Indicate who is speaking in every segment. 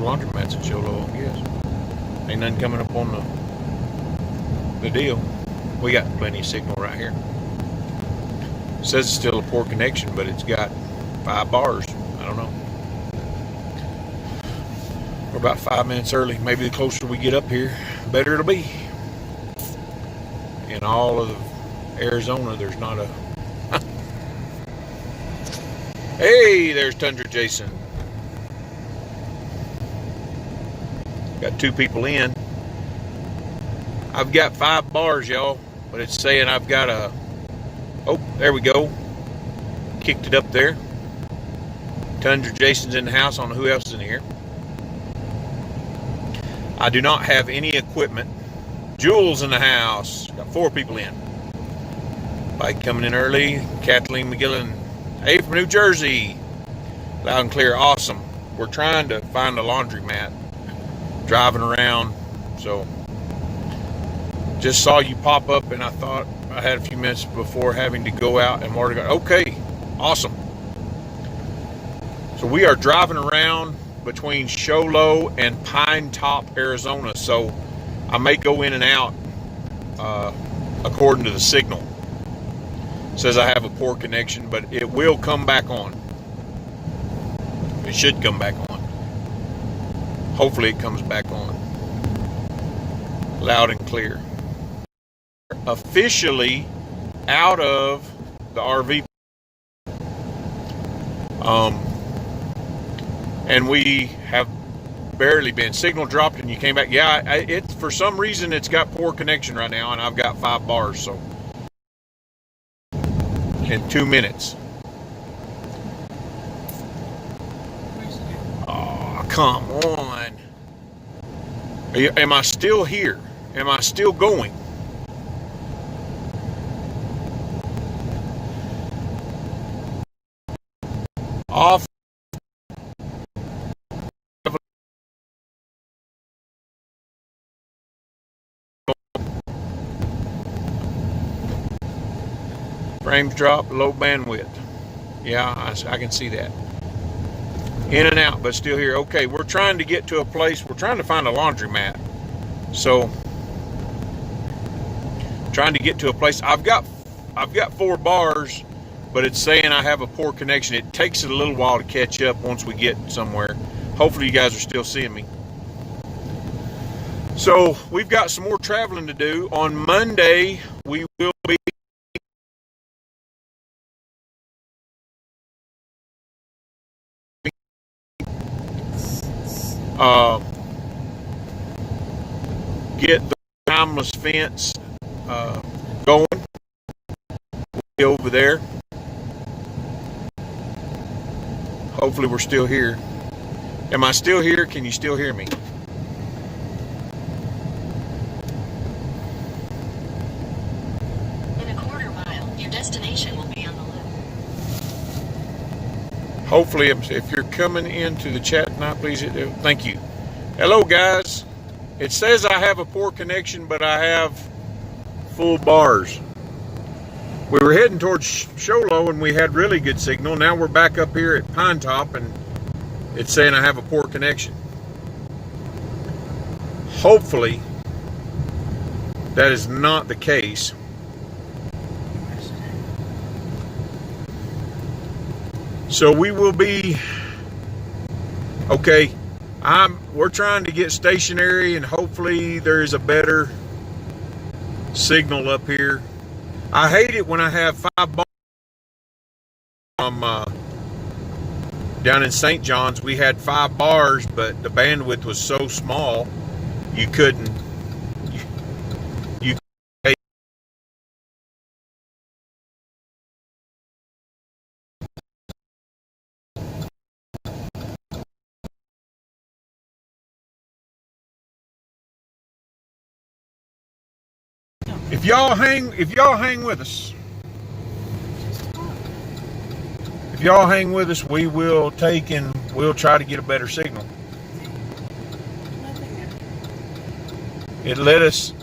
Speaker 1: laundromats at Show Low, I guess. Ain't nothing coming up on the deal. We got plenty of signal right here. It says it's still a poor connection, but it's got 5 bars. I don't know. We're about 5 minutes early. Maybe the closer we get up here, the better it'll be. In all of Arizona, there's not a... Hey, there's Tundra Jason. Got 2 people in. I've got 5 bars, y'all, but it's saying I've got a... Oh, there we go. Kicked it up there. Tundra Jason's in the house. I don't know who else is in here. I do not have any equipment. Jules in the house. Got 4 people in. Bike coming in early. Kathleen McGillen. Hey, from New Jersey. Loud and clear. Awesome. We're trying to find a laundromat. Driving around. So, just saw you pop up, and I thought I had a few minutes before having to go out and more to go. Okay. Awesome. So, we are driving around between Show Low and Pine Top, Arizona. So, I may go in and out according to the signal. It says I have a poor connection, but it will come back on. It should come back on. Hopefully it comes back on. Loud and clear. Officially out of the RV. And we have barely been. Signal dropped and you came back. Yeah, it's for some reason it's got poor connection right now, and I've got 5 bars. So in 2 minutes. Oh, come on. Am I still here? Am I still going? Off. Frames drop, low bandwidth. Yeah, I can see that. In and out, but still here. Okay, we're trying to get to a place. We're trying to find a laundromat. So, trying to get to a place. I've got 4 bars, but it's saying I have a poor connection. It takes it a little while to catch up once we get somewhere. Hopefully you guys are still seeing me. So, we've got some more traveling to do. On Monday, we will be get the timeless fence going. We'll be over there. Hopefully we're still here. Am I still here? Can you still hear me?
Speaker 2: In a quarter mile, your destination will be on the left.
Speaker 1: Hopefully, if you're coming into the chat tonight, please hit it. Thank you. Hello, guys. It says I have a poor connection, but I have full bars. We were heading towards Show Low, and we had really good signal. Now we're back up here at Pine Top, and it's saying I have a poor connection. Hopefully, that is not the case. So we will be okay. We're trying to get stationary, and hopefully there is a better signal up here. I hate it when I have 5 bars from down in St. John's. We had 5 bars, but the bandwidth was so small you couldn't. If y'all hang with us, we will take and we'll try to get a better signal. It led us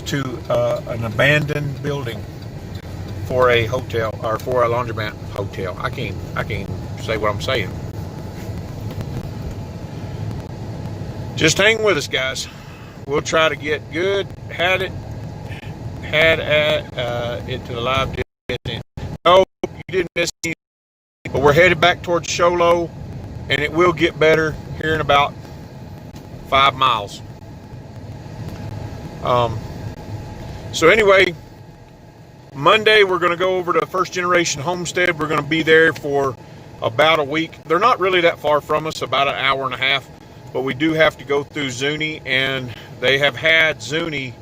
Speaker 1: to an abandoned building. for a hotel or for a laundromat hotel. I can't say what I'm saying. Just hang with us, guys. We'll try to get good. Had it to the live testing. No, you didn't miss anything. But we're headed back towards Show Low, and it will get better here in about 5 miles. So anyway, Monday we're going to go over to First Generation Homestead. We're going to be there for about a week. They're not really that far from us, about an hour and a half, but we do have to go through Zuni, and they have had Zuni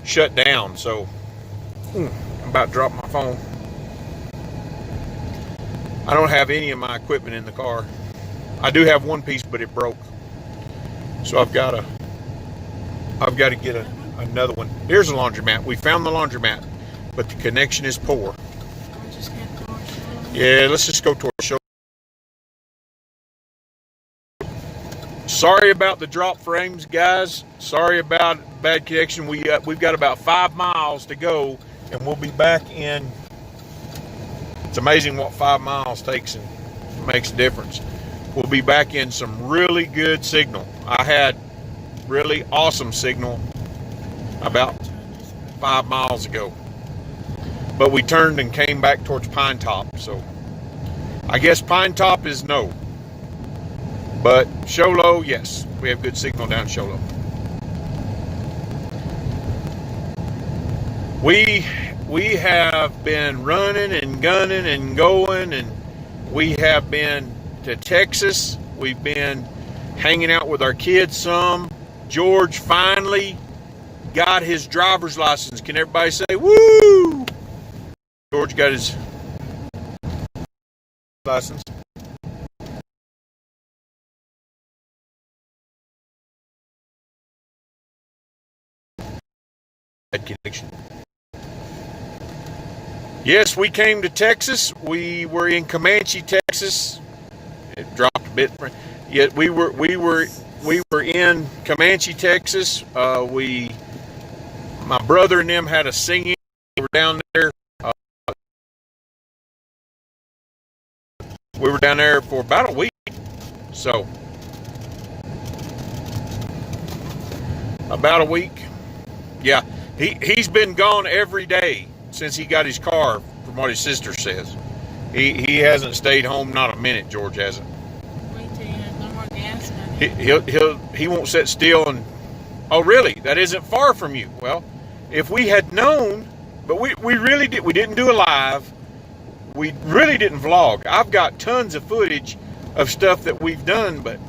Speaker 1: shut down. So I'm about to drop my phone. I don't have any of my equipment in the car. I do have one piece, but it broke. So I've got to get another one. Here's a laundromat. We found the laundromat, but the connection is poor. Yeah, let's just go towards Show. Sorry about the drop frames, guys. Sorry about bad connection. We've got about 5 miles to go, and we'll be back in. It's amazing what 5 miles takes and makes a difference. We'll be back in some really good signal. I had really awesome signal about 5 miles ago, but we turned and came back towards Pine Top. So I guess Pine Top is no, but Show Low, yes, we have good signal down Show Low. We have been running and gunning and going, and we have been to Texas. We've been hanging out with our kids some. George finally got his driver's license. Can everybody say woo? George got his license. Bad connection. Yes, we came to Texas. We were in Comanche, Texas. It dropped a bit. Yet we were in Comanche, Texas. My brother and them had a singing. We were down there. We were down there for about a week. So about a week. Yeah, he's been gone every day since he got his car, from what his sister says. He hasn't stayed home not a minute. George hasn't.
Speaker 3: Wait till you have no more gas money.
Speaker 1: He won't sit still. And oh, really? That isn't far from you. Well, if we had known, but we really did. We didn't do a live. We really didn't vlog. I've got tons of footage of stuff that we've done, but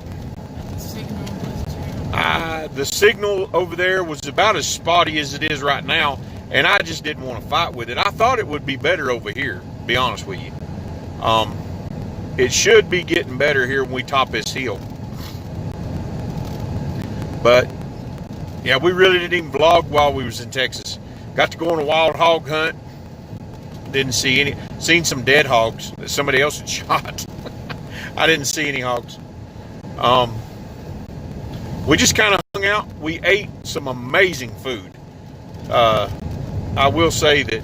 Speaker 1: the signal over there was about as spotty as it is right now, and I just didn't want to fight with it. I thought it would be better over here, to be honest with you. It should be getting better here when we top this hill. But yeah, we really didn't even vlog while we was in Texas. Got to go on a wild hog hunt. Didn't see any. Seen some dead hogs that somebody else had shot. I didn't see any hogs. We just kind of hung out. We ate some amazing food. I will say that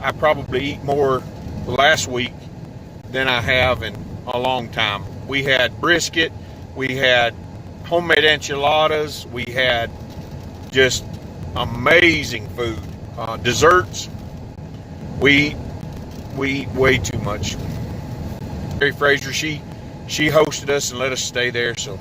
Speaker 1: I probably eat more last week than I have in a long time. We had brisket. We had homemade enchiladas. We had just amazing food. Desserts. We eat way too much. Mary Fraser, she hosted us and let us stay there. So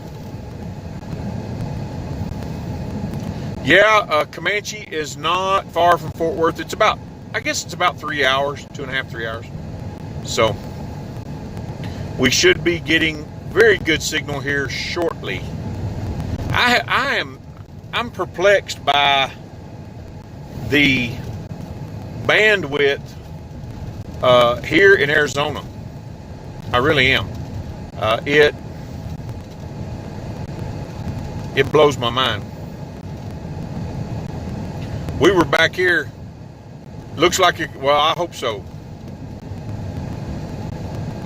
Speaker 1: yeah, Comanche is not far from Fort Worth. It's about, I guess it's about 3 hours, 2.5, 3 hours. So we should be getting very good signal here shortly. I'm perplexed by the bandwidth here in Arizona. I really am. It blows my mind. We were back here. Looks like it. Well, I hope so.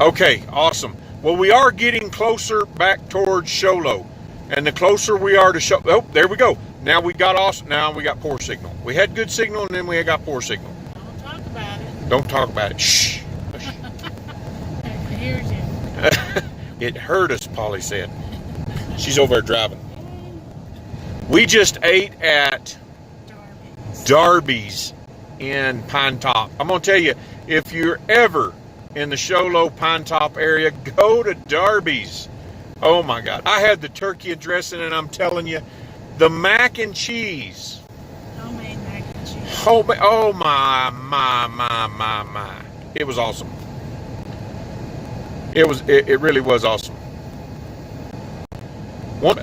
Speaker 1: Okay, awesome. Well, we are getting closer back towards Show Low, and the closer we are to Show. Oh, there we go. Now we got awesome. Now we got poor signal. We had good signal, and then we got poor signal.
Speaker 3: Don't talk about it.
Speaker 1: Don't talk about it. Shh.
Speaker 3: Here's you.
Speaker 1: It hurt us, Polly said. She's over there driving. We just ate at Darby's in Pine Top. I'm going to tell you, if you're ever in the Show Low Pine Top area, go to Darby's. Oh my God. I had the turkey and dressing, and I'm telling you, the mac and cheese.
Speaker 3: Homemade mac and cheese.
Speaker 1: Oh my. It was awesome. It really was awesome. One.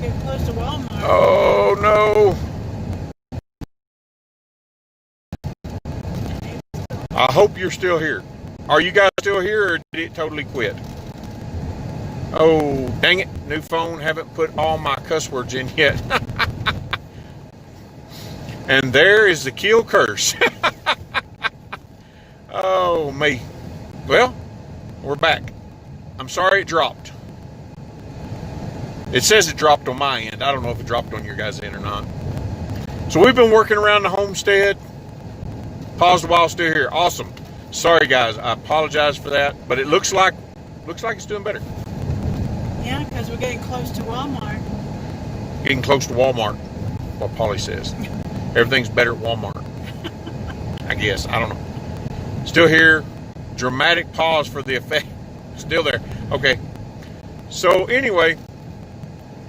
Speaker 3: Get close to Walmart.
Speaker 1: Oh no. I hope you're still here. Are you guys still here, or did it totally quit? Oh, dang it. New phone. Haven't put all my cuss words in yet. And there is the kill curse. Oh, me. Well, we're back. I'm sorry it dropped. It says it dropped on my end. I don't know if it dropped on your guys' end or not. So we've been working around the homestead. Paused a while, still here. Awesome. Sorry, guys. I apologize for that, but it looks like it's doing better.
Speaker 3: Yeah, because we're getting close to Walmart.
Speaker 1: Getting close to Walmart, what Polly says. Everything's better at Walmart. I guess. I don't know. Still here. Dramatic pause for the effect. Still there. Okay. So anyway,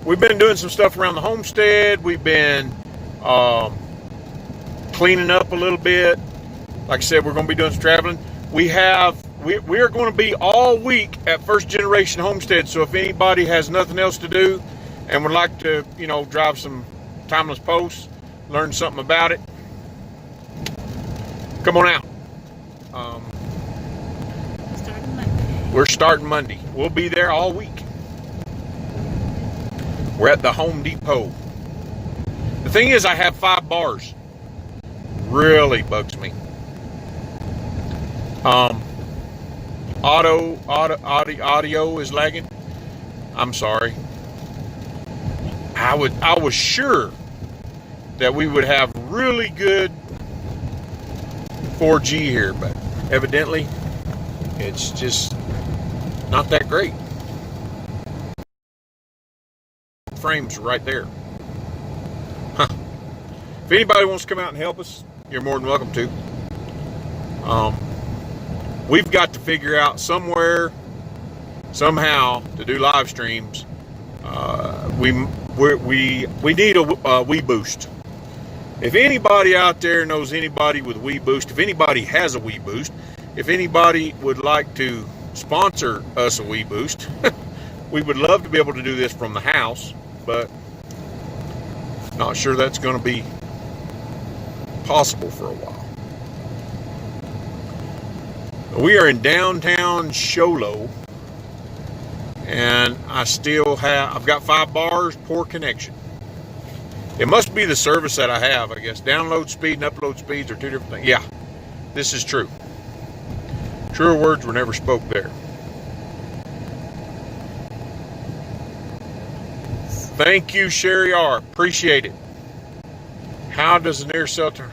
Speaker 1: we've been doing some stuff around the homestead. We've been cleaning up a little bit. Like I said, we're going to be doing some traveling. We are going to be all week at First Generation Homestead. So if anybody has nothing else to do and would like to, drive some timeless posts, learn something about it, come on out.
Speaker 3: Starting Monday.
Speaker 1: We're starting Monday. We'll be there all week. We're at the Home Depot. The thing is, I have 5 bars. Really bugs me. Audio is lagging. I'm sorry. I was sure that we would have really good 4G here, but evidently it's just not that great. Frames right there. Huh. If anybody wants to come out and help us, you're more than welcome to. We've got to figure out somewhere, somehow, to do live streams. We need a WeBoost. If anybody out there knows anybody with WeBoost, if anybody has a WeBoost, if anybody would like to sponsor us a WeBoost, we would love to be able to do this from the house, but not sure that's going to be possible for a while. We are in downtown Show Low, and I've got 5 bars, poor connection. It must be the service that I have, I guess. Download speed and upload speeds are 2 different things. Yeah, this is true. Truer words were never spoke there. Thank you, Sherry R. Appreciate it. How does the nearest cell tower?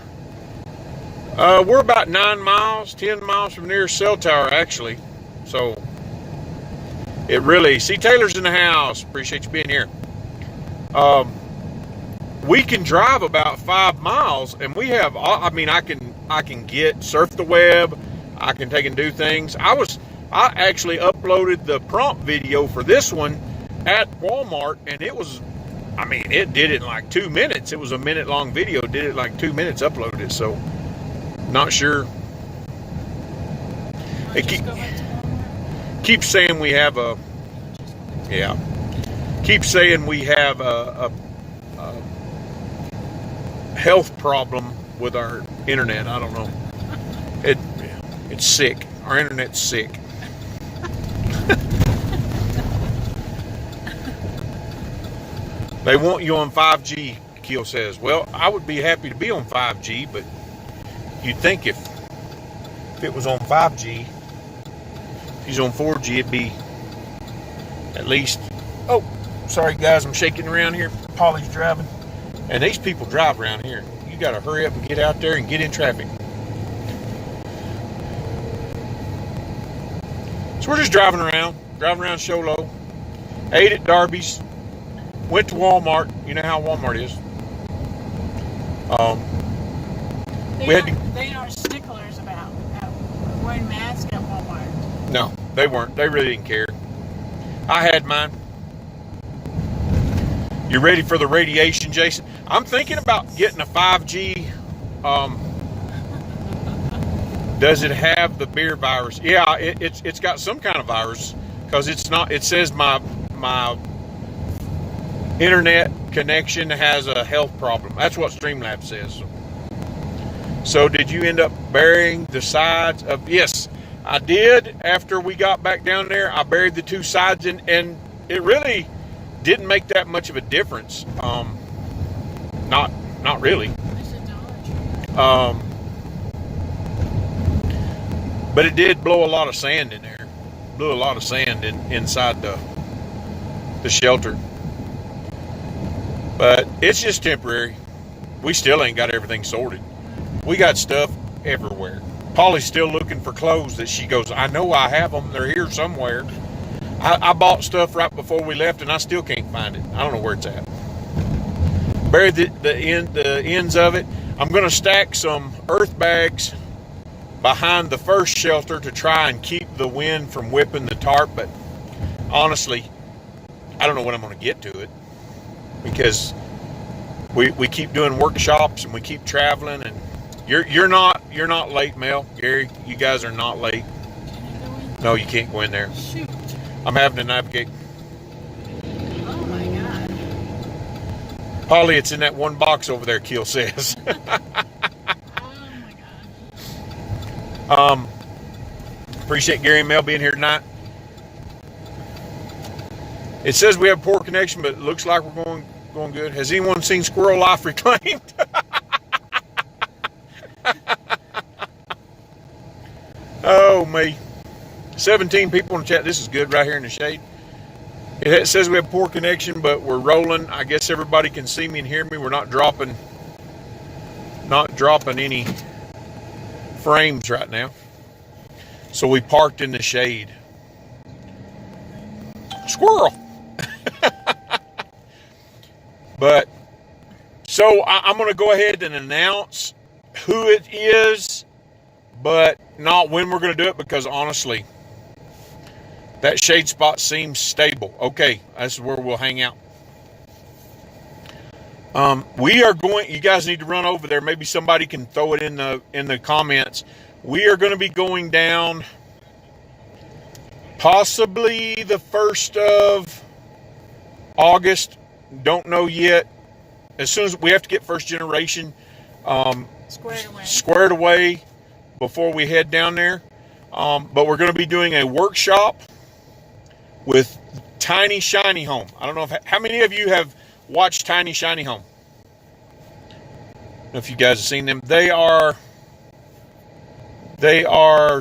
Speaker 1: We're about 9 miles, 10 miles from the nearest cell tower, actually. So, it really... See, Taylor's in the house. Appreciate you being here. We can drive about 5 miles, and we have... I can surf the web. I can take and do things. I actually uploaded the prompt video for this one at Walmart, and it was... it did it in like 2 minutes. It was a minute-long video. Did it in like 2 minutes, uploaded it, so... Not sure. It keeps saying we have a... Yeah. Keeps saying we have a health problem with our internet. I don't know. It's sick. Our internet's sick. They want you on 5G, Keel says. Well, I would be happy to be on 5G, but you'd think if it was on 5G, if he's on 4G, it'd be at least... Oh, sorry guys, I'm shaking around here. Polly's driving. And these people drive around here. You you got to hurry up and get out there and get in traffic. So we're just driving around Show Low. Ate at Darby's. Went to Walmart. You know how Walmart is.
Speaker 3: They aren't sticklers about wearing masks at Walmart.
Speaker 1: No, they weren't. They really didn't care. I had mine. You ready for the radiation, Jason? I'm thinking about getting a 5G. Does it have the beer virus? Yeah, it's got some kind of virus because it's not. It says my internet connection has a health problem. That's what Streamlabs says. So did you end up burying the sides of? Yes, I did. After we got back down there, I buried the two sides, and it really didn't make that much of a difference. Not really. But it did blow a lot of sand in there. Blew a lot of sand inside the shelter. But it's just temporary. We still ain't got everything sorted. We got stuff everywhere. Polly's still looking for clothes that she goes, I know I have them. They're here somewhere. I bought stuff right before we left, and I still can't find it. I don't know where it's at. Buried the ends of it. I'm going to stack some earth bags behind the first shelter to try and keep the wind from whipping the tarp. But honestly, I don't know when I'm going to get to it because we keep doing workshops and we keep traveling. And you're not late, Mel, Gary. You guys are not late. No, you can't go in there.
Speaker 3: Shoot.
Speaker 1: I'm having to navigate.
Speaker 3: Oh my God.
Speaker 1: Polly, it's in that one box over there, Keel says.
Speaker 3: Oh my God.
Speaker 1: Appreciate Gary and Mel being here tonight. It says we have poor connection, but it looks like we're going good. Has anyone seen Squirrel Life Reclaimed? Oh, me. 17 people in the chat. This is good right here in the shade. It says we have poor connection, but we're rolling. I guess everybody can see me and hear me. We're not dropping any frames right now. So we parked in the shade. Squirrel. But so I'm going to go ahead and announce who it is, but not when we're going to do it, because honestly, that shade spot seems stable. Okay, that's where we'll hang out. We are going. You guys need to run over there. Maybe somebody can throw it in the comments. We are going to be going down possibly the 1st of August. Don't know yet. As soon as we have to get first generation squared away before we head down there. But we're going to be doing a workshop with Tiny Shiny Home. I don't know how many of you have watched Tiny Shiny Home. I don't know if you guys have seen them. They are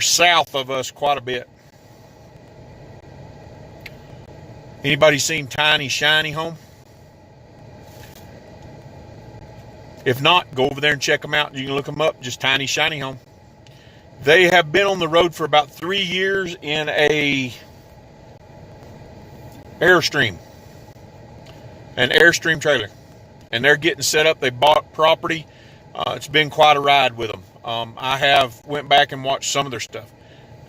Speaker 1: south of us quite a bit. Anybody seen Tiny Shiny Home? If not, go over there and check them out. You can look them up, just Tiny Shiny Home. They have been on the road for about 3 years in a an Airstream trailer, and they're getting set up. They bought property. It's been quite a ride with them. I have went back and watched some of their stuff.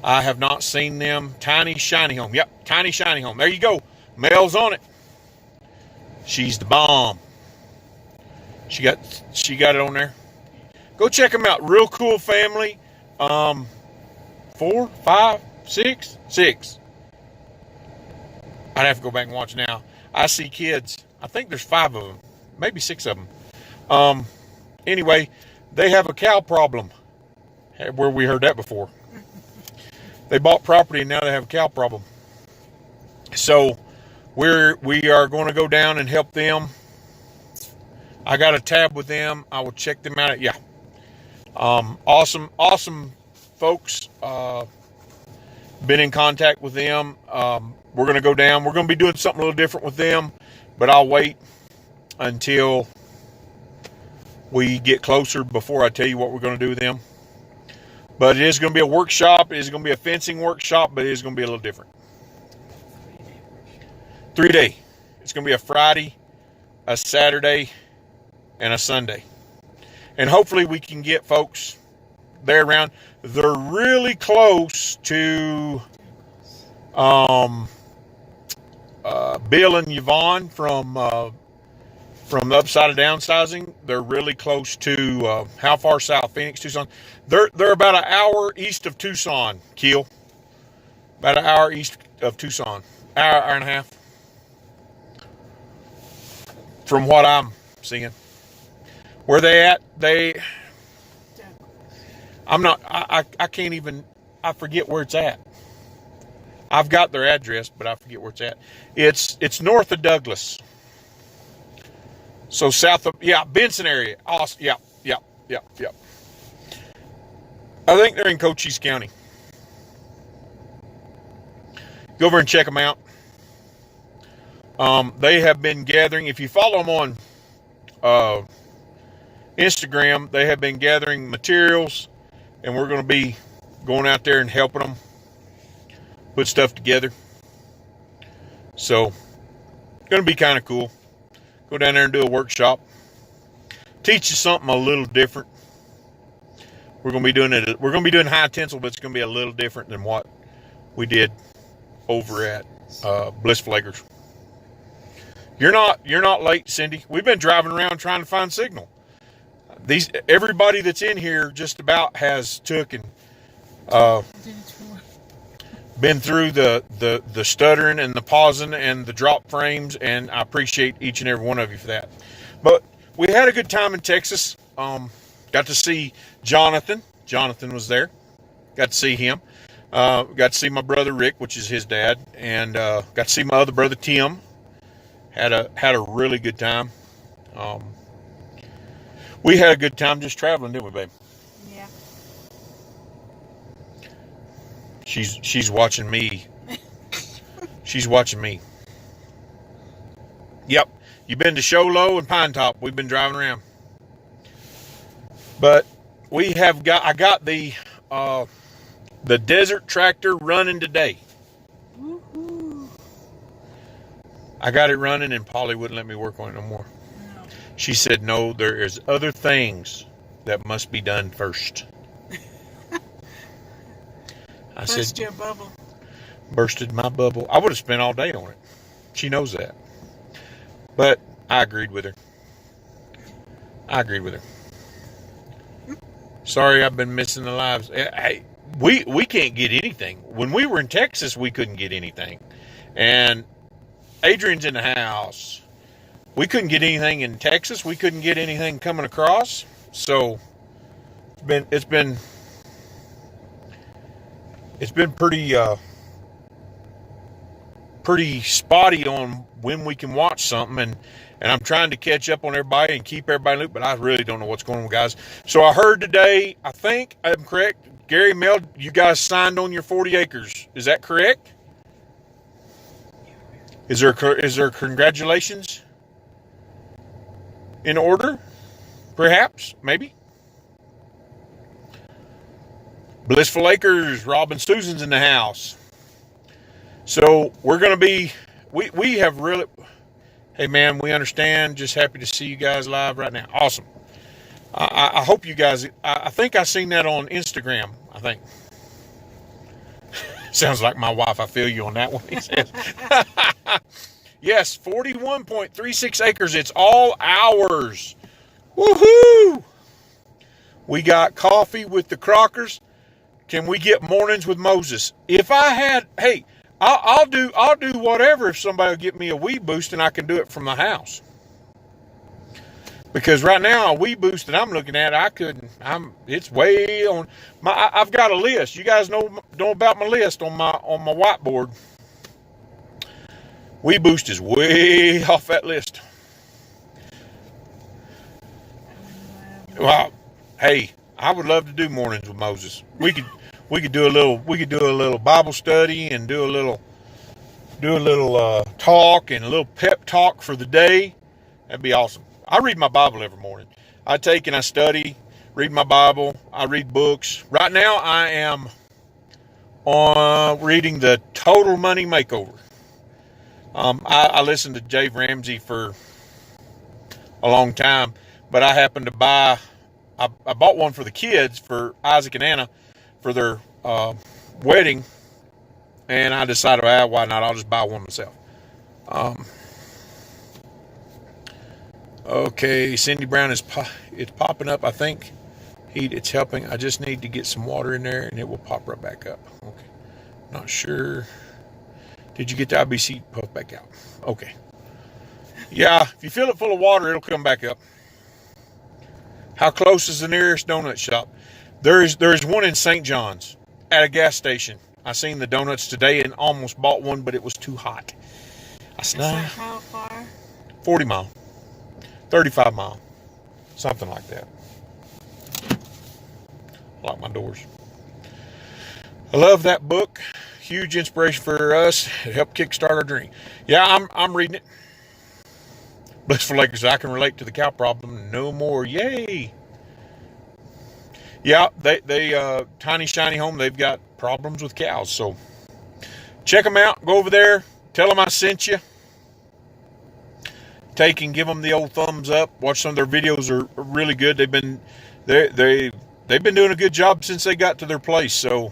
Speaker 1: I have not seen them. Tiny Shiny Home. Yep, Tiny Shiny Home. There you go. Mel's on it. She's the bomb. She got it on there. Go check them out. Real cool family. 4, 5, 6. I'd have to go back and watch now. I see kids. I think there's 5 of them, maybe 6 of them. Anyway, they have a cow problem. Where we heard that before. They bought property and now they have a cow problem. So we are going to go down and help them. I got a tab with them. I will check them out. Yeah. Awesome folks. Been in contact with them. We're going to go down. We're going to be doing something a little different with them, but I'll wait until we get closer before I tell you what we're going to do with them. But it is going to be a workshop. It is going to be a fencing workshop, but it is going to be a little different. 3-day. It's going to be a Friday, a Saturday, and a Sunday. And hopefully we can get folks there around. They're really close to Bill and Yvonne from the Upside of Downsizing. They're really close to how far south? Phoenix, Tucson. They're about an hour east of Tucson, Keel. About an hour east of Tucson. Hour and a half. From what I'm seeing. Where they at? I can't even, I forget where it's at. I've got their address, but I forget where it's at. It's north of Douglas. So south of, Benson area. Awesome. Yep. I think they're in Cochise County. Go over and check them out. They have been gathering, if you follow them on Instagram, they have been gathering materials, and we're going to be going out there and helping them put stuff together. So, going to be kind of cool. Go down there and do a workshop. Teach you something a little different. We're going to be doing it. We're going to be doing high tensile, but it's going to be a little different than what we did over at Blissful Acres. You're not late, Cindy. We've been driving around trying to find signal. Everybody that's in here just about has took and been through the stuttering and the pausing and the drop frames, and I appreciate each and every one of you for that. But we had a good time in Texas. Got to see Jonathan. Jonathan was there. Got to see him. Got to see my brother Rick, which is his dad, and got to see my other brother Tim. Had a really good time. We had a good time just traveling, didn't we, babe?
Speaker 3: Yeah.
Speaker 1: She's watching me. She's watching me. Yep. You've been to Show Low and Pine Top. We've been driving around. But I got the desert tractor running today.
Speaker 3: Woohoo.
Speaker 1: I got it running, and Polly wouldn't let me work on it no more.
Speaker 3: No.
Speaker 1: She said, no, there is other things that must be done first. I
Speaker 3: Burst
Speaker 1: said,
Speaker 3: your bubble.
Speaker 1: bursted my bubble. I would have spent all day on it. She knows that. But I agreed with her. Sorry, I've been missing the lives. Hey, we can't get anything. When we were in Texas, we couldn't get anything. And Adrian's in the house. We couldn't get anything in Texas. We couldn't get anything coming across. So it's been pretty spotty on when we can watch something, and I'm trying to catch up on everybody and keep everybody in the loop, but I really don't know what's going on, guys. So I heard today, I think I'm correct, Gary Mel, you guys signed on your 40 acres. Is that correct? Is there congratulations in order? Perhaps, maybe. Blissful Acres, Rob and Susan's in the house. So we're going to be, we have really, hey man, we understand. Just happy to see you guys live right now. Awesome. I hope you guys, I think I seen that on Instagram, I think. Sounds like my wife. I feel you on that one, he says. Yes, 41.36 acres. It's all ours. Woohoo! We got coffee with the Crockers. Can we get mornings with Moses? If I had, hey, I'll do whatever if somebody will get me a Wii Boost and I can do it from the house. Because right now, a Wii Boost that I'm looking at, I couldn't. It's way on my. I've got a list. You guys know about my list on my whiteboard. Wii Boost is way off that list. Well, hey, I would love to do mornings with Moses. We could do a little Bible study and do a little talk and a little pep talk for the day. That'd be awesome. I read my Bible every morning. I take and I study, read my Bible, I read books. Right now I am reading the Total Money Makeover. I listened to Dave Ramsey for a long time, but I happened to buy, I bought one for the kids, for Isaac and Anna, for their wedding, and I decided, why not? I'll just buy one myself. Okay, Cindy Brown it's popping up. I think it's helping. I just need to get some water in there, and it will pop right back up. Okay, not sure. Did you get the IBC puff back out? Okay. Yeah, if you fill it full of water, it'll come back up. How close is the nearest donut shop? There's one in St. John's at a gas station. I seen the donuts today and almost bought one, but it was too hot.
Speaker 3: It's like how far?
Speaker 1: 40 mile, 35 mile, something like that. I lock my doors. I love that book. Huge inspiration for us. It helped kickstart our dream. Yeah, I'm reading it. Blissful Lakers, I can relate to the cow problem no more. Yay! Yeah, they Tiny Shiny Home, they've got problems with cows. So check them out. Go over there. Tell them I sent you. Take and give them the old thumbs up. Watch some of their videos are really good. They've been doing a good job since they got to their place. So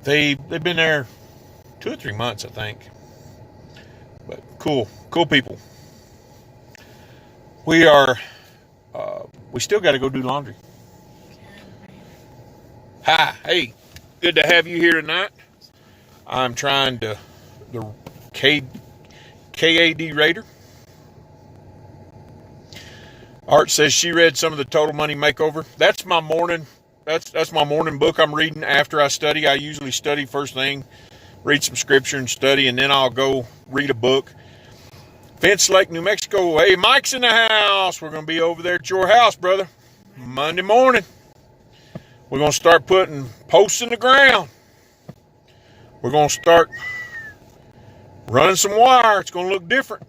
Speaker 1: they've been there 2 or 3 months, I think. But cool people. We still got to go do laundry. Hi, hey, good to have you here tonight. I'm trying the KAD Raider. Art says she read some of the Total Money Makeover. That's my morning. That's my morning book I'm reading after I study. I usually study first thing, read some scripture and study, and then I'll go read a book. Fence Lake, New Mexico. Hey, Mike's in the house. We're going to be over there at your house, brother, Monday morning. We're going to start putting posts in the ground. We're going to start running some wire. It's going to look different.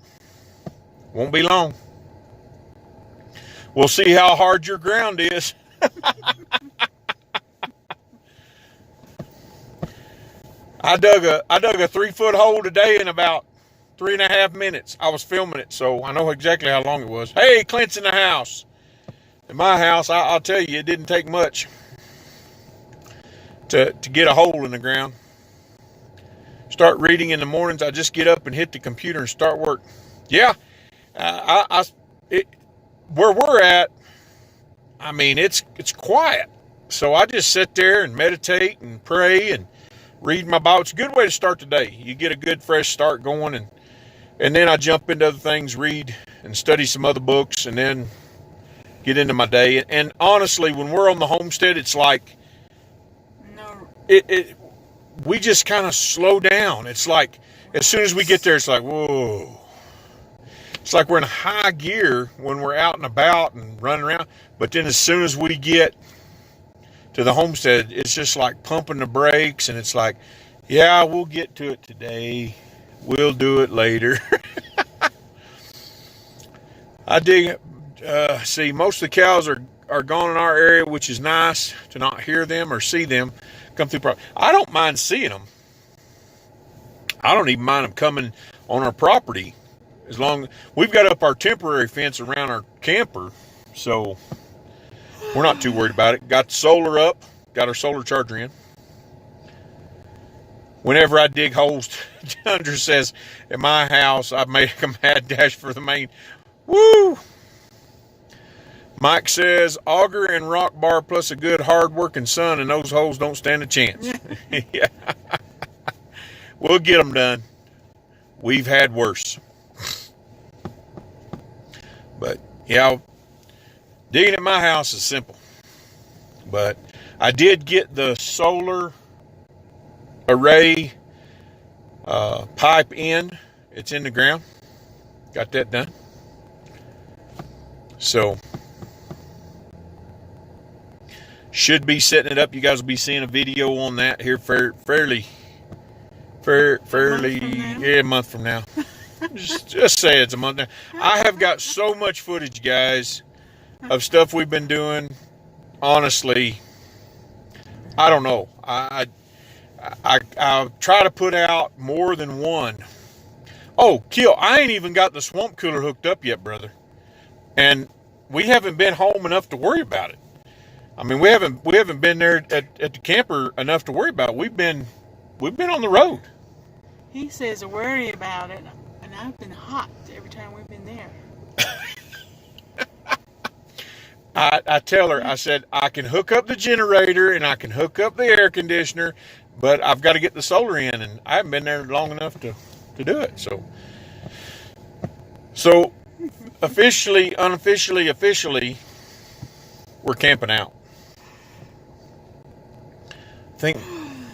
Speaker 1: Won't be long. We'll see how hard your ground is. I dug a 3-foot hole today in about 3.5 minutes. I was filming it, so I know exactly how long it was. Hey, Clint's in the house. In my house, I'll tell you, it didn't take much to get a hole in the ground. Start reading in the mornings. I just get up and hit the computer and start work. Yeah, where we're at, I mean, it's quiet. So I just sit there and meditate and pray and read my Bible. It's a good way to start the day. You get a good fresh start going, and then I jump into other things, read and study some other books, and then get into my day. And honestly, when we're on the homestead, it's like we just kind of slow down. It's like as soon as we get there, it's like, whoa. It's like we're in high gear when we're out and about and running around. But then as soon as we get to the homestead, it's just like pumping the brakes, and it's like, yeah, we'll get to it today. We'll do it later. I dig it. See, most of the cows are gone in our area, which is nice to not hear them or see them come through. I don't mind seeing them. I don't even mind them coming on our property. As long we've got up our temporary fence around our camper, so we're not too worried about it. Got the solar up, got our solar charger in. Whenever I dig holes, Tundra says, at my house, I make a mad dash for the main. Woo! Mike says, auger and rock bar plus a good hard-working sun, and those holes don't stand a chance. Yeah. We'll get them done. We've had worse. But, yeah, digging at my house is simple. But I did get the solar array pipe in. It's in the ground. Got that done. So, should be setting it up. You guys will be seeing a video on that here fairly, yeah, a month from now. Just say it's a month now. I have got so much footage, guys, of stuff we've been doing. Honestly, I don't know. I try to put out more than one. Oh, Kill, I ain't even got the swamp cooler hooked up yet, brother. And we haven't been home enough to worry about it. I mean, we haven't been there at the camper enough to worry about it. We've been on the road.
Speaker 3: He says worry about it, and I've been hot every time we've been there.
Speaker 1: I tell her, I said, I can hook up the generator and I can hook up the air conditioner, but I've got to get the solar in, and I haven't been there long enough to do it. So officially, unofficially, we're camping out. I think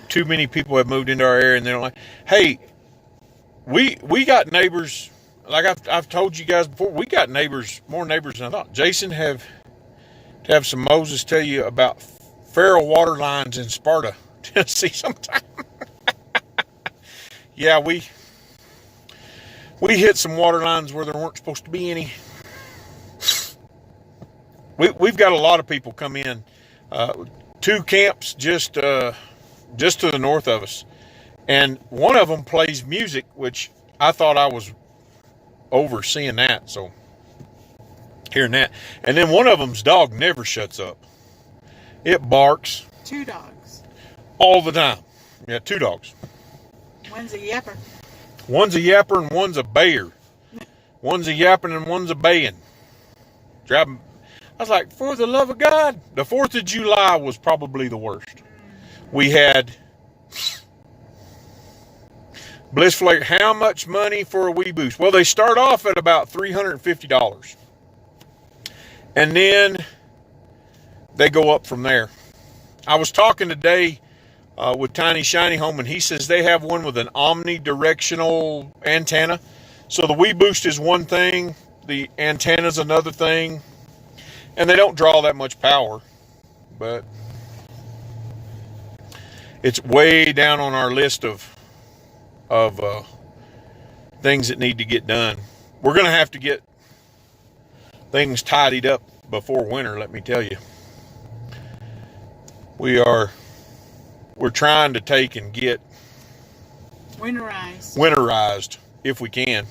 Speaker 1: too many people have moved into our area, and they're like, hey, we got neighbors. Like I've told you guys before, we got neighbors, more neighbors than I thought. Jason have some Moses tell you about feral water lines in Sparta, Tennessee sometime. Yeah, we hit some water lines where there weren't supposed to be any. We've got a lot of people come in. 2 camps just to the north of us. And one of them plays music, which I thought I was overseeing that, so hearing that. And then one of them's dog never shuts up. It barks.
Speaker 3: 2 dogs.
Speaker 1: All the time. Yeah, 2 dogs.
Speaker 3: One's a yapper.
Speaker 1: One's a yapper and one's a bayer. One's a yapping and one's a baying. Driving. I was like, for the love of God. The 4th of July was probably the worst. We had Bliss Flake. How much money for a wee boost? Well, they start off at about $350. And then they go up from there. I was talking today with Tiny Shiny Home, and he says they have one with an omnidirectional antenna. So the wee boost is one thing, the antenna's another thing, and they don't draw that much power, but it's way down on our list of things that need to get done. We're going to have to get things tidied up before winter, let me tell you. We're trying to take and get winterized if we can.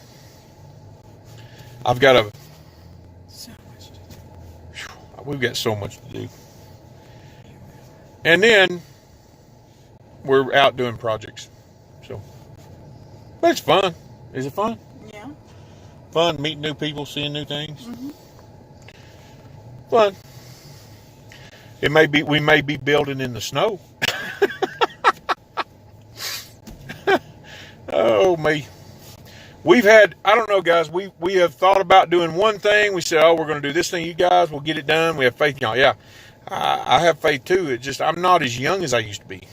Speaker 1: I've got
Speaker 3: so much to do.
Speaker 1: We've got so much to do. And then we're out doing projects. So, but it's fun. Is it fun?
Speaker 3: Yeah.
Speaker 1: Fun meeting new people, seeing new things.
Speaker 3: Mm-hmm.
Speaker 1: Fun. We may be building in the snow. Oh, me. We've had, I don't know, guys, we have thought about doing one thing. We said, oh, we're going to do this thing, you guys. We'll get it done. We have faith in y'all. Yeah, I have faith too. It's just, I'm not as young as I used to be.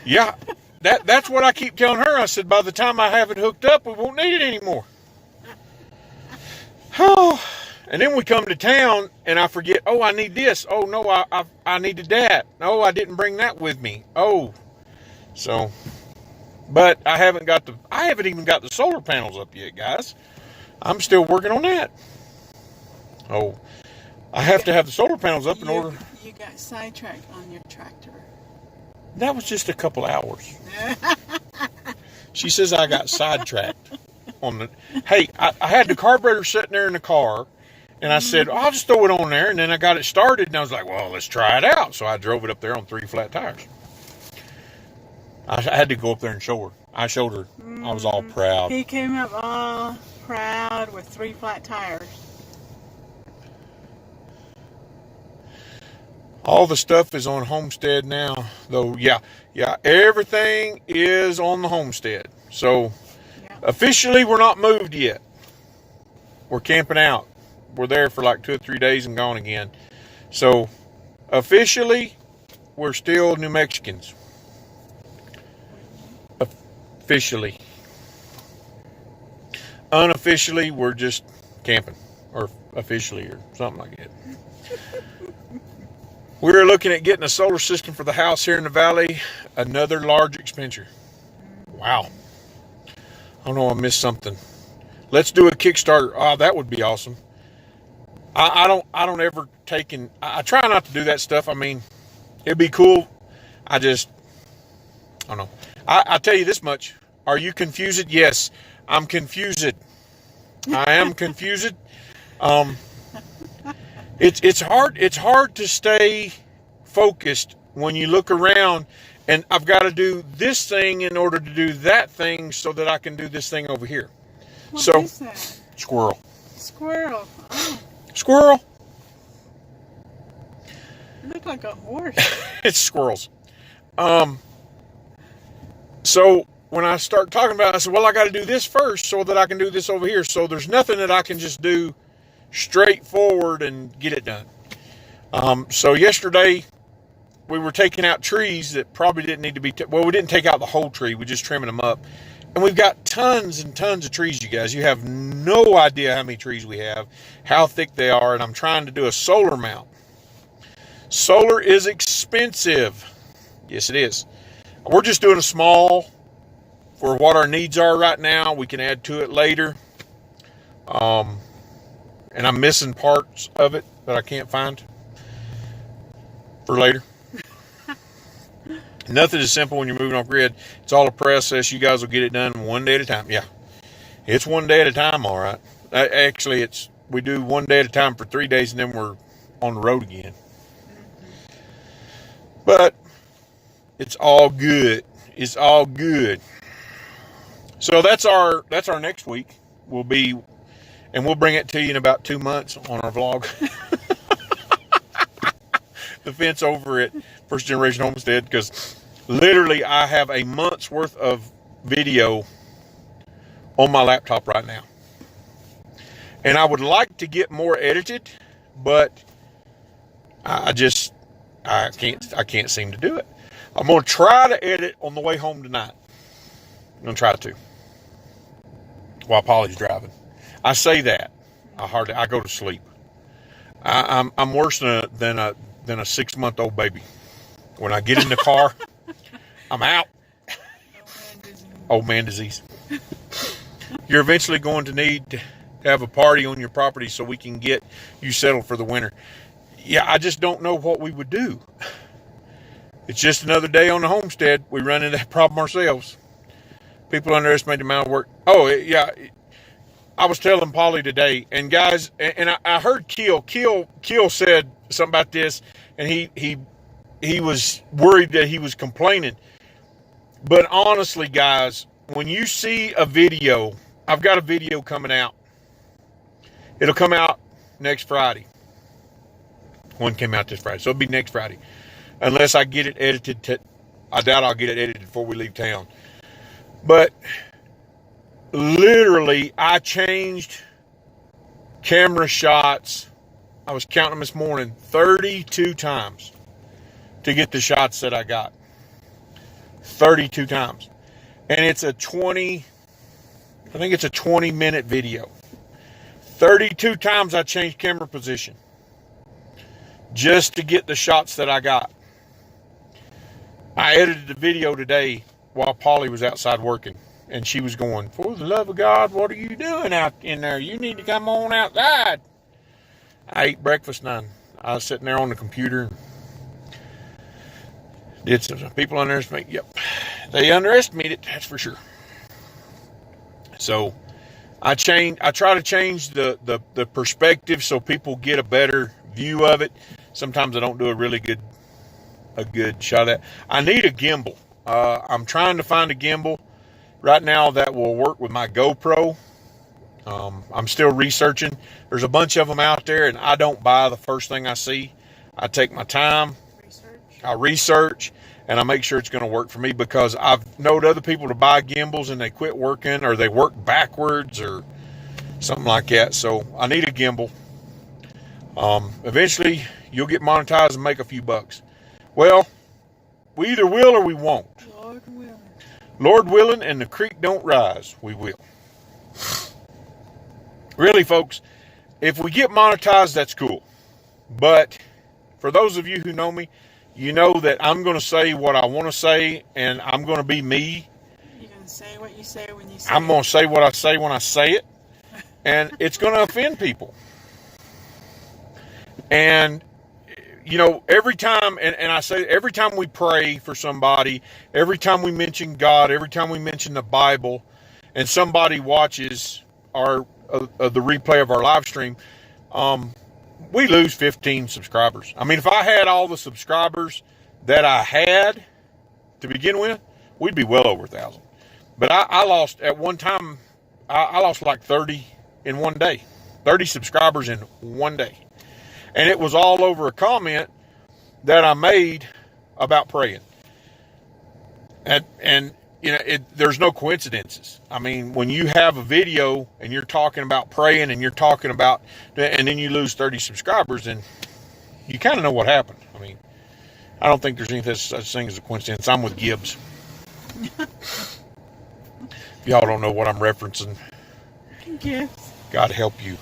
Speaker 1: Yeah, that's what I keep telling her. I said, by the time I have it hooked up, we won't need it anymore. Oh, and then we come to town and I forget, oh, I need this. Oh, no, I needed that. No, I didn't bring that with me. Oh, so, but I haven't even got the solar panels up yet, guys. I'm still working on that. Oh, I have to have the solar panels up in order.
Speaker 3: You got sidetracked on your tractor.
Speaker 1: That was just a couple hours. She says I got sidetracked on the. Hey, I had the carburetor sitting there in the car, and I said, I'll just throw it on there, and then I got it started, and I was like, well, let's try it out. So I drove it up there on 3 flat tires. I had to go up there and show her. I showed her. I was all proud.
Speaker 3: He came up all proud with 3 flat tires.
Speaker 1: All the stuff is on Homestead now, though. Yeah, everything is on the Homestead. So officially, we're not moved yet. We're camping out. We're there for like 2 or 3 days and gone again. So officially, we're still New Mexicans. Officially. Unofficially, we're just camping, or officially, or something like that. We're looking at getting a solar system for the house here in the valley. Another large expenditure. Wow. Oh no, I missed something. Let's do a Kickstarter. Oh, that would be awesome. I don't ever take in. I try not to do that stuff. I mean, it'd be cool. I don't know. I tell you this much. Are you confused? Yes, I'm confused. I am confused. It's hard to stay focused when you look around and I've got to do this thing in order to do that thing so that I can do this thing over here.
Speaker 3: What
Speaker 1: So,
Speaker 3: is that?
Speaker 1: squirrel.
Speaker 3: Squirrel. Oh,
Speaker 1: Squirrel.
Speaker 3: you look like a horse.
Speaker 1: It's squirrels. So when I start talking about it, I said, well, I got to do this first so that I can do this over here. So there's nothing that I can just do straightforward and get it done. So yesterday we were taking out trees that probably didn't need to be, well, we didn't take out the whole tree. We're just trimming them up. And we've got tons and tons of trees, you guys. You have no idea how many trees we have, how thick they are. And I'm trying to do a solar mount. Solar is expensive. Yes, it is. We're just doing a small for what our needs are right now. We can add to it later. And I'm missing parts of it that I can't find for later. Nothing is simple when you're moving off grid. It's all a process. You guys will get it done one day at a time. Yeah, it's one day at a time, all right. Actually, we do one day at a time for 3 days, and then we're on the road again. But it's all good. It's all good. So that's our next week. We'll bring it to you in about 2 months on our vlog. The fence over at First Generation Homestead, because literally I have a month's worth of video on my laptop right now. And I would like to get more edited, but I can't seem to do it. I'm going to try to edit on the way home tonight. I'm going to try to. While Polly's driving. I say that. I go to sleep. I'm worse than a 6-month-old baby. When I get in the car, I'm out. Old man disease. You're eventually going to need to have a party on your property so we can get you settled for the winter. Yeah, I just don't know what we would do. It's just another day on the homestead. We run into that problem ourselves. People underestimate the amount of work. Oh, yeah. I was telling Polly today, and guys, and I heard Keel said something about this, and he was worried that he was complaining. But honestly, guys, when you see a video, I've got a video coming out. It'll come out next Friday. One came out this Friday, so it'll be next Friday. Unless I get it edited. I doubt I'll get it edited before we leave town. But literally, I changed camera shots. I was counting them this morning 32 times to get the shots that I got. 32 times. And it's a 20-minute video. 32 times I changed camera position just to get the shots that I got. I edited the video today while Polly was outside working. And she was going, for the love of God, what are you doing out in there? You need to come on outside. I ate breakfast and I was sitting there on the computer. Did some people underestimate? Yep. They underestimate it, that's for sure. So I try to change the perspective so people get a better view of it. Sometimes I don't do a good shot of that. I need a gimbal. I'm trying to find a gimbal right now that will work with my GoPro. I'm still researching. There's a bunch of them out there, and I don't buy the first thing I see. I take my time. I research, and I make sure it's going to work for me, because I've known other people to buy gimbals and they quit working, or they work backwards or something like that. So I need a gimbal. Eventually you'll get monetized and make a few bucks. Well, we either will or we won't.
Speaker 3: Lord willing.
Speaker 1: Lord willing, and the creek don't rise, we will. Really, folks, if we get monetized, that's cool. But for those of you who know me, you know that I'm going to say what I want to say, and I'm going to be me.
Speaker 3: gonna say what you say when you say
Speaker 1: I'm
Speaker 3: it.
Speaker 1: going to say what I say when I say it. And it's going to offend people. And, you know, every time, and I say every time we pray for somebody, every time we mention God, every time we mention the Bible, and somebody watches the replay of our live stream, we lose 15 subscribers. I mean, if I had all the subscribers that I had to begin with, we'd be well over 1,000. But I lost at one time, I lost like 30 in one day, 30 subscribers in one day. And it was all over a comment that I made about praying. And you know, there's no coincidences. I mean, when you have a video and you're talking about praying and you're talking about, and then you lose 30 subscribers, and you kind of know what happened. I mean, I don't think there's anything such thing as a coincidence. I'm with Gibbs. If y'all don't know what I'm referencing,
Speaker 3: Gibbs.
Speaker 1: God help you.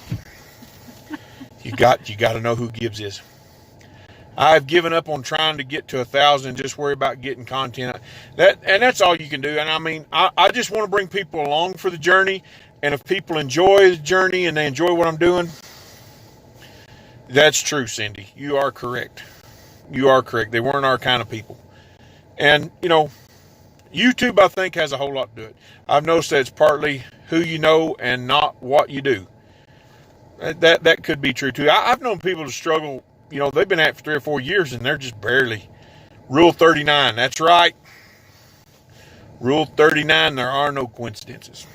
Speaker 1: You got to know who Gibbs is. I've given up on trying to get to 1,000 and just worry about getting content. That's all you can do. And I mean, I just want to bring people along for the journey. And if people enjoy the journey and they enjoy what I'm doing, that's true, Cindy. You are correct. You are correct. They weren't our kind of people. And, you know, YouTube, I think, has a whole lot to do it. I've noticed that it's partly who you know and not what you do. That could be true, too. I've known people to struggle. You know, they've been at it for 3 or 4 years, and they're just barely. Rule 39, that's right. Rule 39, there are no coincidences.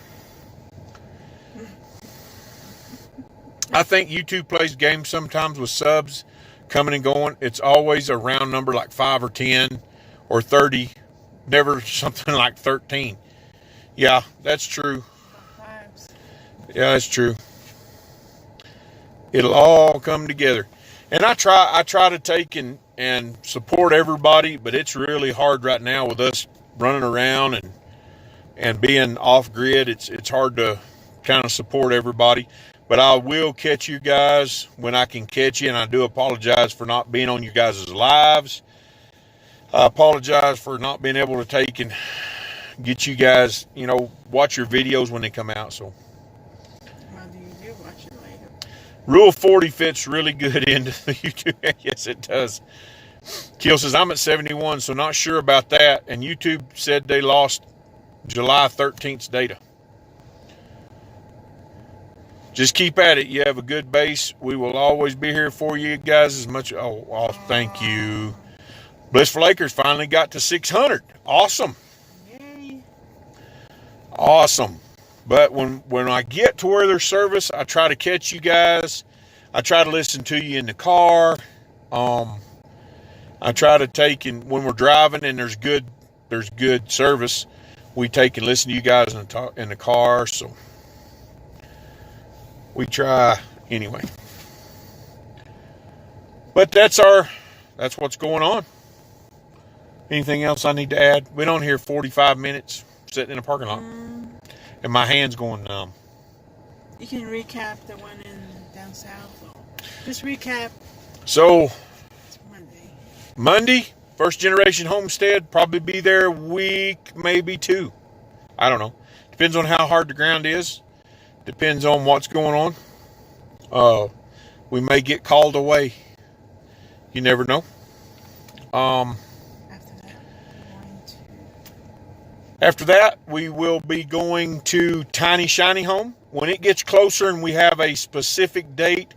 Speaker 1: I think YouTube plays games sometimes with subs coming and going. It's always a round number like 5 or 10 or 30. Never something like 13. Yeah, that's true. Yeah, that's true. It'll all come together. And I try to take and support everybody, but it's really hard right now with us running around and being off grid. It's hard to kind of support everybody. But I will catch you guys when I can catch you, and I do apologize for not being on you guys' lives. I apologize for not being able to take and get you guys, you know, watch your videos when they come out. So
Speaker 3: Well, do you do watch it later?
Speaker 1: Rule 40 fits really good into the YouTube. Yes, it does. Keel says, I'm at 71, so not sure about that. And YouTube said they lost July 13th's data. Just keep at it. You have a good base. We will always be here for you guys as much. Oh, thank you. Blissful Acres finally got to 600. Awesome.
Speaker 3: Yay.
Speaker 1: Awesome. But when I get to where there's service, I try to catch you guys. I try to listen to you in the car. I try to take, and when we're driving and there's good service, we take and listen to you guys in the car. So we try anyway. But that's what's going on. Anything else I need to add? Been on here 45 minutes sitting in a parking lot. And my hand's going numb.
Speaker 3: You can recap the one down south. Just recap.
Speaker 1: So,
Speaker 3: It's
Speaker 1: Monday, First Generation Homestead, probably be there a week, maybe 2. I don't know. Depends on how hard the ground is. Depends on what's going on. We may get called away. You never know. After that, we will be going to Tiny Shiny Home. When it gets closer and we have a specific date,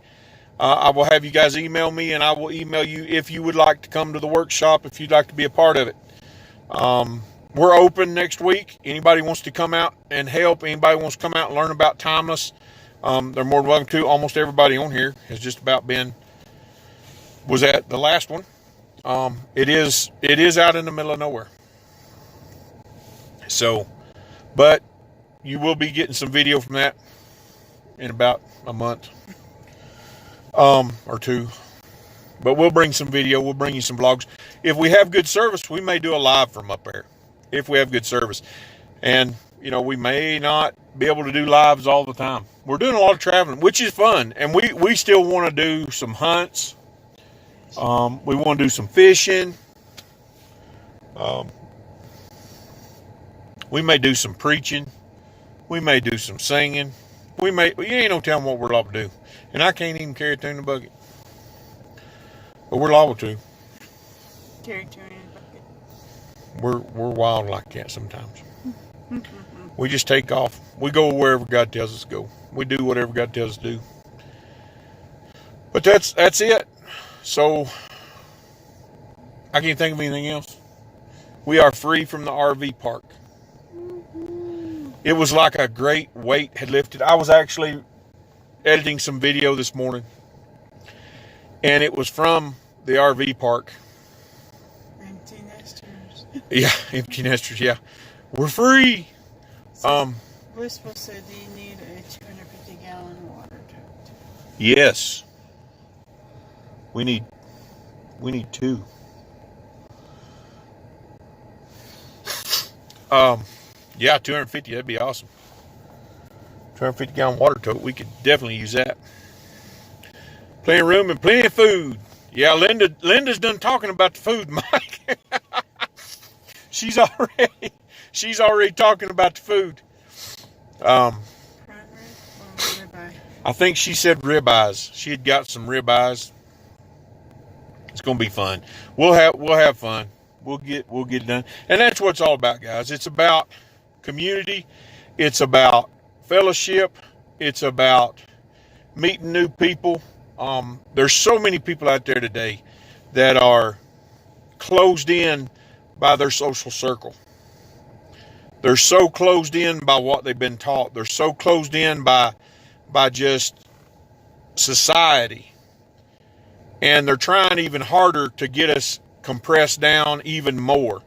Speaker 1: I will have you guys email me, and I will email you if you would like to come to the workshop, if you'd like to be a part of it. We're open next week. Anybody wants to come out and help, anybody wants to come out and learn about Timeless, they're more than welcome to. Almost everybody on here has just about was at the last one. It is out in the middle of nowhere. So, but you will be getting some video from that in about a month or 2. But we'll bring some video. We'll bring you some vlogs. If we have good service, we may do a live from up there. If we have good service. And, you know, we may not be able to do lives all the time. We're doing a lot of traveling, which is fun. And we still want to do some hunts. We want to do some fishing. We may do some preaching. We may do some singing. You ain't no telling what we're liable to do. And I can't even carry it through in the bucket. But we're liable to.
Speaker 3: Carry two in a bucket.
Speaker 1: We're wild like that sometimes. We just take off. We go wherever God tells us to go. We do whatever God tells us to do. But that's it. So I can't think of anything else. We are free from the RV park. It was like a great weight had lifted. I was actually editing some video this morning, and it was from the RV park.
Speaker 3: Empty nesters.
Speaker 1: Yeah, empty nesters. Yeah, we're free.
Speaker 3: Blissful said, "Do you need a 250-gallon water tote?"
Speaker 1: Yes, we need two. Yeah, 250. That'd be awesome. 250-gallon water tote. We could definitely use that. Plenty of room and plenty of food. Yeah, Linda's done talking about the food, Mike. she's already talking about the food.
Speaker 3: Prime rib or ribeye?
Speaker 1: I think she said ribeyes. She had got some ribeyes. It's gonna be fun. We'll have fun. We'll get it done. And that's what it's all about, guys. It's about community. It's about fellowship. It's about meeting new people. There's so many people out there today that are closed in by their social circle. They're so closed in by what they've been taught. They're so closed in by just society. And they're trying even harder to get us compressed down even more.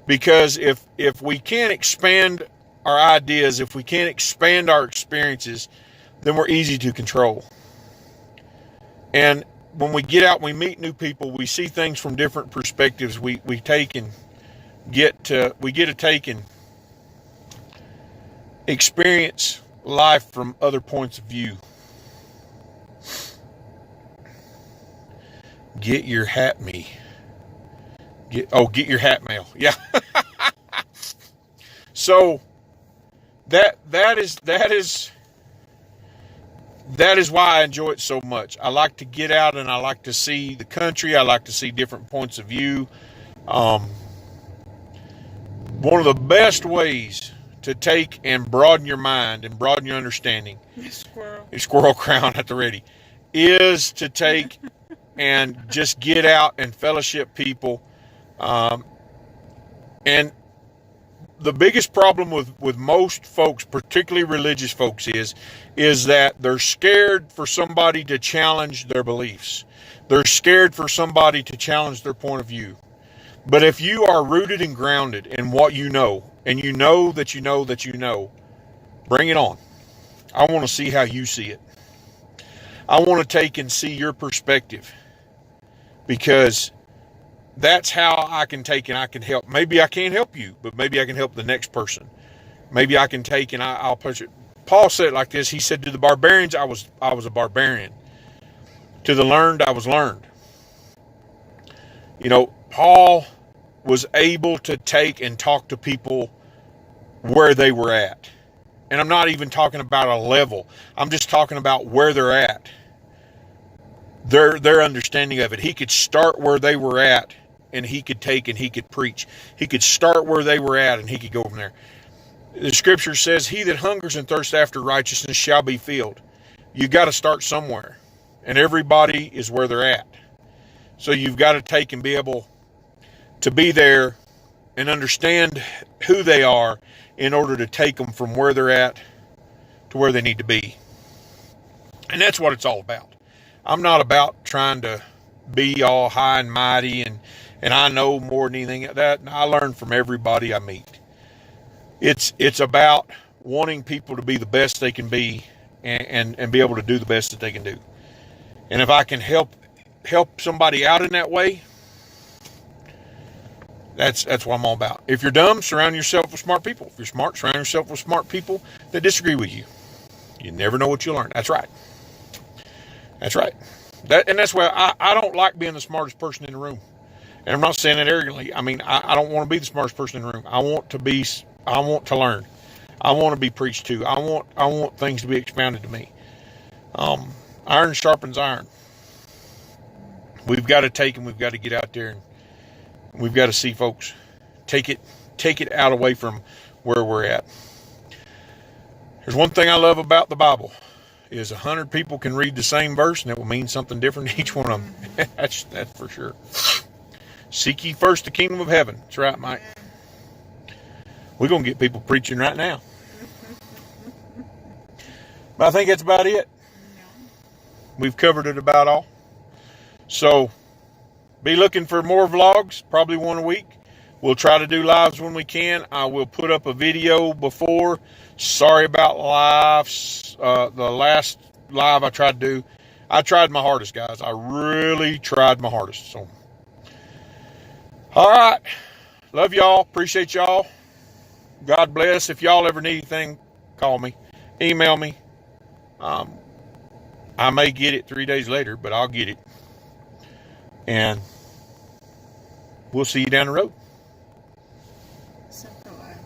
Speaker 1: Because if we can't expand our ideas, if we can't expand our experiences, then we're easy to control. And when we get out and we meet new people, we see things from different perspectives. We get to take and experience life from other points of view. Get your hat me. Get your hat mail. Yeah. So that is why I enjoy it so much. I like to get out and I like to see the country. I like to see different points of view. One of the best ways to take and broaden your mind and broaden your understanding, squirrel crown at the ready, is to take and just get out and fellowship people. And the biggest problem with most folks, particularly religious folks, is that they're scared for somebody to challenge their beliefs. They're scared for somebody to challenge their point of view. But if you are rooted and grounded in what you know, and you know that you know that you know, bring it on. I want to see how you see it. I want to take and see your perspective, because that's how I can take and I can help. Maybe I can't help you, but maybe I can help the next person. Maybe I can take and I'll push it. Paul said it like this. He said, to the barbarians, I was a barbarian. To the learned, I was learned. You know, Paul was able to take and talk to people where they were at. And I'm not even talking about a level. I'm just talking about where they're at. Their understanding of it. He could start where they were at, and he could take and he could preach. He could start where they were at, and he could go from there. The scripture says, he that hungers and thirsts after righteousness shall be filled. You got to start somewhere, and everybody is where they're at. So you've got to take and be able to be there and understand who they are in order to take them from where they're at to where they need to be. And that's what it's all about. I'm not about trying to be all high and mighty and I know more than anything like that. I learn from everybody I meet. It's about wanting people to be the best they can be and be able to do the best that they can do. And if I can help somebody out in that way, that's what I'm all about. If you're dumb, surround yourself with smart people. If you're smart, surround yourself with smart people that disagree with you. You never know what you'll learn. That's right. That's right. That's why I don't like being the smartest person in the room. And I'm not saying that arrogantly. I mean, I don't want to be the smartest person in the room. I want to be I want to learn. I want to be preached to. I want things to be expounded to me. Iron sharpens iron. We've got to take and we've got to get out there and we've got to see folks. Take it out away from where we're at. There's one thing I love about the Bible is 100 people can read the same verse and it will mean something different to each one of them. That's for sure. Seek ye first the kingdom of heaven. That's right, Mike. We're going to get people preaching right now. But I think that's about it. We've covered it about all. So be looking for more vlogs, probably one a week. We'll try to do lives when we can. I will put up a video before. Sorry about lives. The last live I tried to do, I tried my hardest, guys. I really tried my hardest. So, all right. Love y'all. Appreciate y'all. God bless. If y'all ever need anything, call me. Email me. I may get it 3 days later, but I'll get it. And we'll see you down the road.
Speaker 3: Something like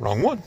Speaker 1: Wrong one.